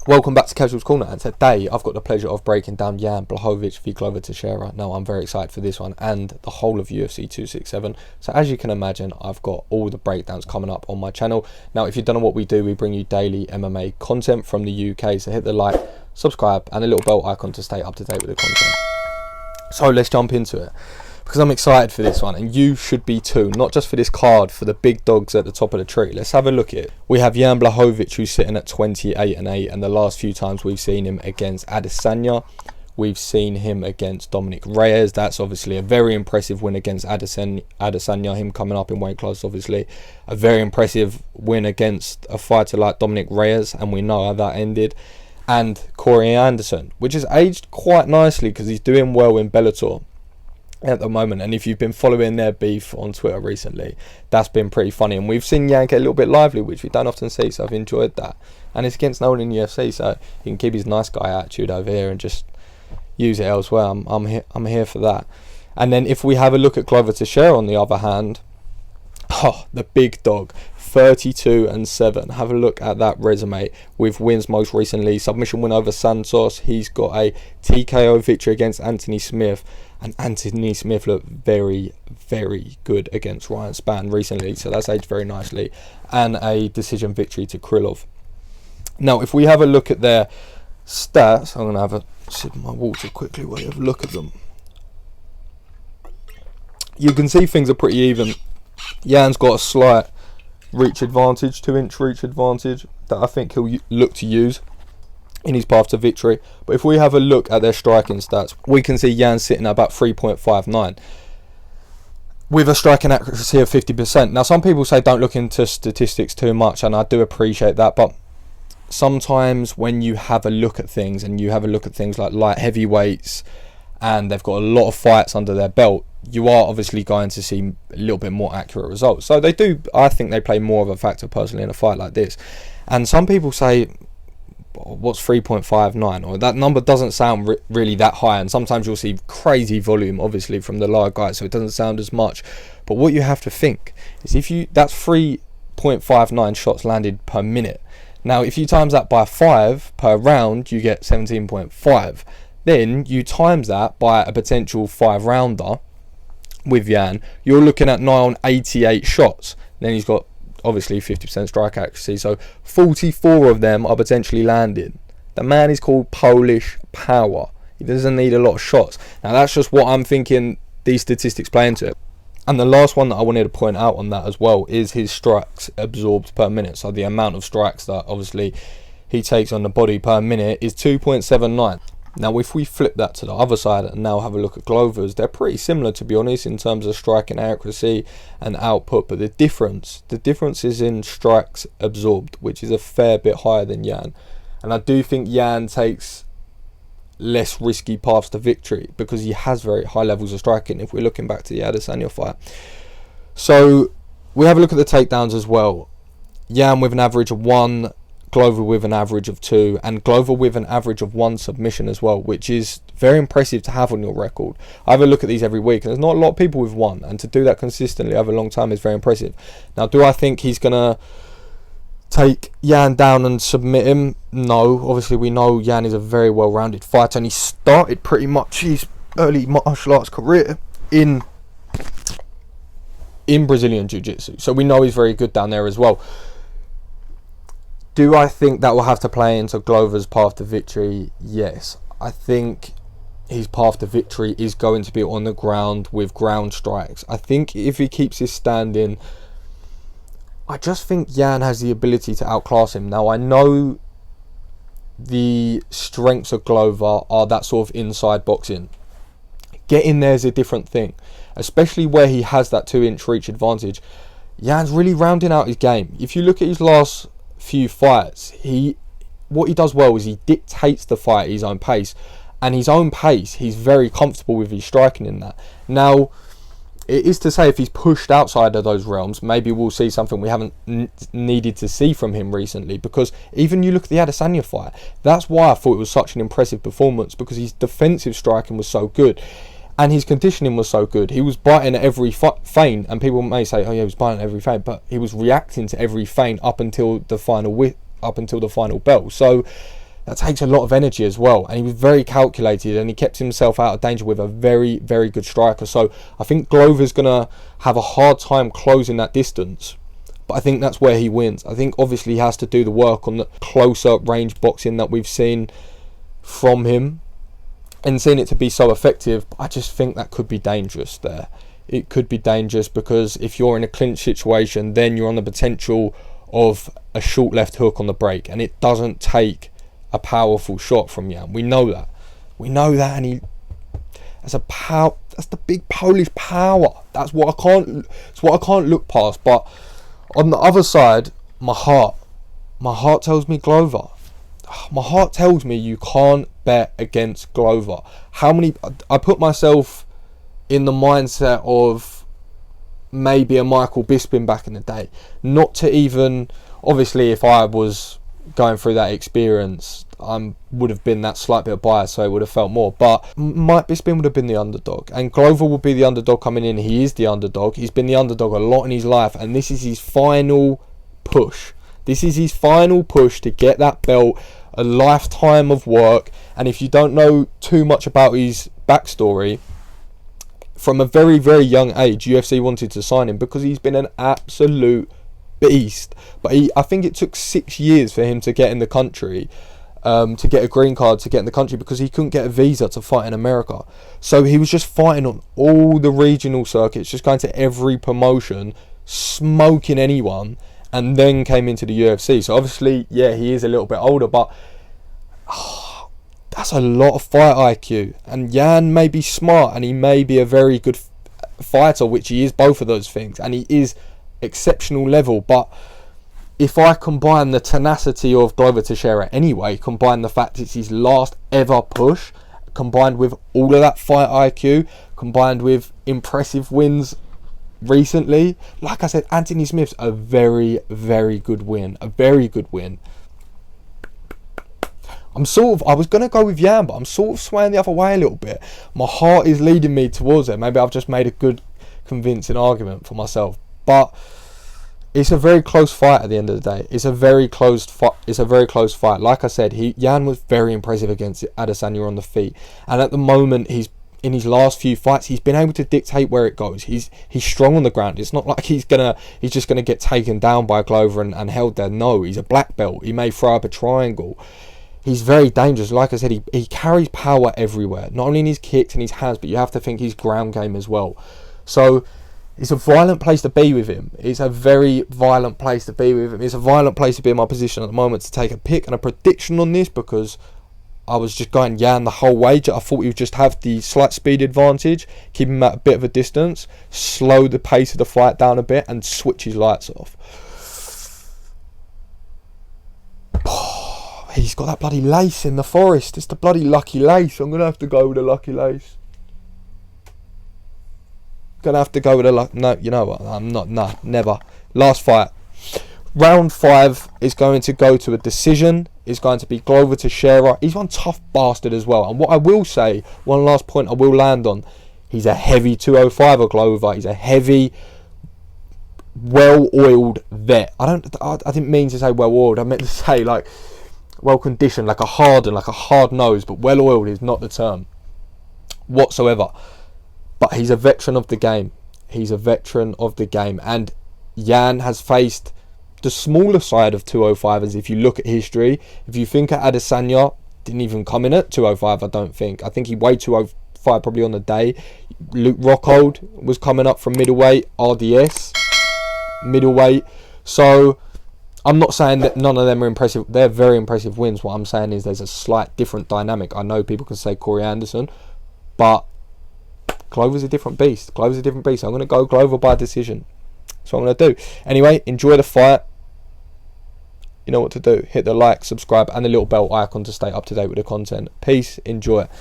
Welcome back to Casuals Corner, and today I've got the pleasure of breaking down Blehovich v Glover Teixeira. Now, I'm very excited for this one and the whole of UFC 267. So as you can imagine, I've got all the breakdowns coming up on my channel. Now, if you don't know what we do, we bring you daily MMA content from the UK. So hit the like, subscribe and the little bell icon to stay up to date with the content. So let's jump into it, because I'm excited for this one, and you should be too, not just for this card, for the big dogs at the top of the tree. Let's have a look at it. We have Blehovich, who's sitting at 28-8, and the last few times we've seen him against Adesanya, we've seen him against Dominic Reyes. That's obviously a very impressive win against Adesanya, him coming up in weight class, obviously. A very impressive win against a fighter like Dominic Reyes, and we know how that ended. And Corey Anderson, which has aged quite nicely because he's doing well in Bellator at the moment, and if you've been following their beef on Twitter recently, that's been pretty funny, and we've seen Yan get a little bit lively, which we don't often see, so I've enjoyed that. And it's against no one in the UFC, so he can keep his nice guy attitude over here and just use it elsewhere. I'm here for that. And then if we have a look at Glover Teixeira on the other hand, the big dog, 32-7. Have a look at that resume with wins most recently. Submission win over Santos. He's got a TKO victory against Anthony Smith, and Anthony Smith looked very, very good against Ryan Spann recently, so that's aged very nicely. And a decision victory to Krylov. Now, if we have a look at their stats, I'm going to have a sip of my water quickly while you have a look at them. You can see things are pretty even. Yan's got a slight reach advantage, 2-inch reach advantage, that I think he'll look to use in his path to victory. But if we have a look at their striking stats, we can see Yan sitting at about 3.59 with a striking accuracy of 50%. Now, some people say don't look into statistics too much, and I do appreciate that, but sometimes when you have a look at things, and you have a look at things like light heavyweights, and they've got a lot of fights under their belt, you are obviously going to see a little bit more accurate results. So they do, I think they play more of a factor personally in a fight like this. And some people say, what's 3.59? Or that number doesn't sound really that high. And sometimes you'll see crazy volume, obviously, from the lower guys, so it doesn't sound as much. But what you have to think is, that's 3.59 shots landed per minute. Now, if you times that by 5 per round, you get 17.5. Then you times that by a potential 5-rounder with Yan, you're looking at 988 shots. Then he's got obviously 50% strike accuracy, so 44 of them are potentially landed. The man is called Polish power. He doesn't need a lot of shots. Now, that's just what I'm thinking these statistics play into it. And the last one that I wanted to point out on that as well is his strikes absorbed per minute. So the amount of strikes that obviously he takes on the body per minute is 2.79. Now, if we flip that to the other side and now have a look at Glover's, they're pretty similar, to be honest, in terms of striking accuracy and output. But the difference is in strikes absorbed, which is a fair bit higher than Yan. And I do think Yan takes less risky paths to victory because he has very high levels of striking, if we're looking back to the Adesanya fight. So we have a look at the takedowns as well. Yan with an average of 1, Glover with an average of 2, and Glover with an average of 1 submission as well, which is very impressive to have on your record. I have a look at these every week, and there's not a lot of people with 1, and to do that consistently over a long time is very impressive. Now, do I think he's going to take Yan down and submit him? No. Obviously, we know Yan is a very well-rounded fighter, and he started pretty much his early martial arts career in Brazilian Jiu-Jitsu, so we know he's very good down there as well. Do I think that will have to play into Glover's path to victory? Yes. I think his path to victory is going to be on the ground with ground strikes. I think if he keeps his standing, I just think Yan has the ability to outclass him. Now, I know the strengths of Glover are that sort of inside boxing. Getting there is a different thing, especially where he has that 2-inch reach advantage. Yan's really rounding out his game. If you look at his last few fights, what he does well is he dictates the fight at his own pace, and his own pace, he's very comfortable with his striking in that. Now, it is to say, if he's pushed outside of those realms, maybe we'll see something we haven't needed to see from him recently, because even you look at the Adesanya fight, that's why I thought it was such an impressive performance, because his defensive striking was so good and his conditioning was so good. He was biting at every feint, and people may say, oh yeah, he was biting at every feint, but he was reacting to every feint up until the final bell. So that takes a lot of energy as well, and he was very calculated, and he kept himself out of danger with a very, very good striker. So I think Glover's going to have a hard time closing that distance, but I think that's where he wins. I think obviously he has to do the work on the closer range boxing that we've seen from him and seen it to be so effective, but I just think that could be dangerous there. It could be dangerous because if you're in a clinch situation, then you're on the potential of a short left hook on the break, and it doesn't take a powerful shot from Jan. We know that, and he has a power. That's the big Polish power. That's what I can't look past. But on the other side, my heart tells me Glover. My heart tells me you can't bet against Glover. I put myself in the mindset of maybe a Michael Bisping back in the day. Not to even, obviously, if I was going through that experience, I would have been that slight bit of bias, so it would have felt more. But Mike Bisping would have been the underdog, and Glover will be the underdog coming in. He is the underdog. He's been the underdog a lot in his life, and this is his final push. This is his final push to get that belt, a lifetime of work. And if you don't know too much about his backstory, from a very, very young age, UFC wanted to sign him because he's been an absolute beast. But I think it took 6 years for him to get in the country, to get a green card to get in the country, because he couldn't get a visa to fight in America. So he was just fighting on all the regional circuits, just going to every promotion, smoking anyone, and then came into the UFC. So obviously, yeah, he is a little bit older, but that's a lot of fight IQ. And Jan may be smart, and he may be a very good fighter, which he is both of those things, and he is exceptional level. But if I combine the tenacity of Glover Teixeira anyway, combine the fact it's his last ever push, combined with all of that fight IQ, combined with impressive wins recently, like I said, Anthony Smith's a very, very good win. A very good win. I was going to go with Jan, but I'm sort of swaying the other way a little bit. My heart is leading me towards it. Maybe I've just made a good, convincing argument for myself. But it's a very close fight at the end of the day. It's a very close fight. Like I said, Jan was very impressive against Adesanya on the feet. And at the moment, in his last few fights, he's been able to dictate where it goes. He's strong on the ground. It's not like he's just gonna get taken down by Glover and held there. No, he's a black belt. He may throw up a triangle. He's very dangerous. Like I said, he carries power everywhere, not only in his kicks and his hands, but you have to think his ground game as well. So it's a violent place to be with him. It's a very violent place to be with him. It's a violent place to be in my position at the moment to take a pick and a prediction on this, because I was just going Jan the whole way. I thought he would just have the slight speed advantage, keep him at a bit of a distance, slow the pace of the fight down a bit, and switch his lights off. He's got that bloody lace in the forest. It's the bloody lucky lace. I'm going to have to go with the lucky lace. Gonna have to go with a no, you know what? I'm not. No, never. Last fight. Round 5 is going to go to a decision. It's going to be Glover Teixeira. He's one tough bastard as well. And what I will say, one last point I will land on, he's a heavy 205er, Glover. He's a heavy, well-oiled vet. I didn't mean to say well-oiled. I meant to say like well-conditioned, like a hard nose. But well-oiled is not the term whatsoever. But he's a veteran of the game. And Jan has faced the smaller side of 205ers. If you look at history, if you think at Adesanya, didn't even come in at 205, I don't think. I think he weighed 205 probably on the day. Luke Rockhold was coming up from middleweight, RDS, middleweight. So I'm not saying that none of them are impressive. They're very impressive wins. What I'm saying is there's a slight different dynamic. I know people can say Corey Anderson, but Glover's a different beast. I'm going to go Glover by decision. That's what I'm going to do. Anyway, enjoy the fight. You know what to do. Hit the like, subscribe, and the little bell icon to stay up to date with the content. Peace. Enjoy.